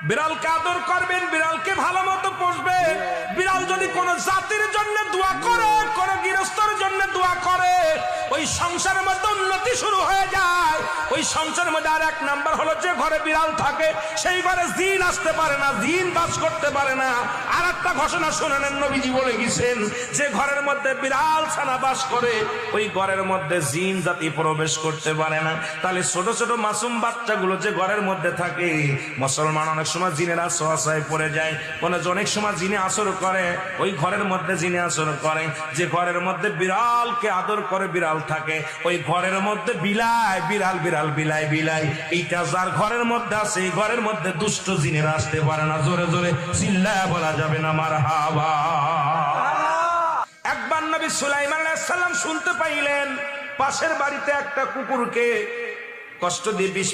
বিড়ালকে আদর করবেন, বিড়ালকে ভালো মতো পুষবেন। বিড়াল যদি কোনো জাতির জন্য দোয়া করে, কোন গৃহস্থর জন্য দোয়া করে, ওই সংসারের মধ্যে উন্নতি শুরু হয়ে যায়। ওই সংসারের মধ্যে আর এক নাম্বার হলো, যে ঘরে বিড়াল থাকে সেই ঘরে জিন আসতে পারে না, জিন বাস করতে পারে না। আর একটা ঘোষণা শুনে নেন, নবীজি বলে গেছেন, যে ঘরের মধ্যে বিড়াল ছানা বাস করে ওই ঘরের মধ্যে জিন জাতি প্রবেশ করতে পারে না। তাহলে ছোট ছোট মাসুম বাচ্চাগুলো যে ঘরের মধ্যে থাকে, মুসলমান অনেক সময় জিনের আশ্রয় পড়ে যায়, অনেক সময় জিনে আসর করে, ওই ঘরের মধ্যে জিনে আসর করে। যে ঘরের মধ্যে বিড়ালকে আদর করে বিড়াল থাকে, ওই ঘরের মধ্যে বিলাই বিড়াল, বিড়াল বিলাই বিলাই, এইটা যার ঘরের মধ্যে আছে, এই ঘরের মধ্যে দুষ্ট জিনেরা আসতে পারে না। জোরে জোরে চিল্লায় বলা যাবে না মারহাবা। একবার নবী সুলাইমান আলাইহিস সালাম শুনতে পাইলেন পাশের বাড়িতে একটা কুকুরকে কষ্ট দিয়ে বিষ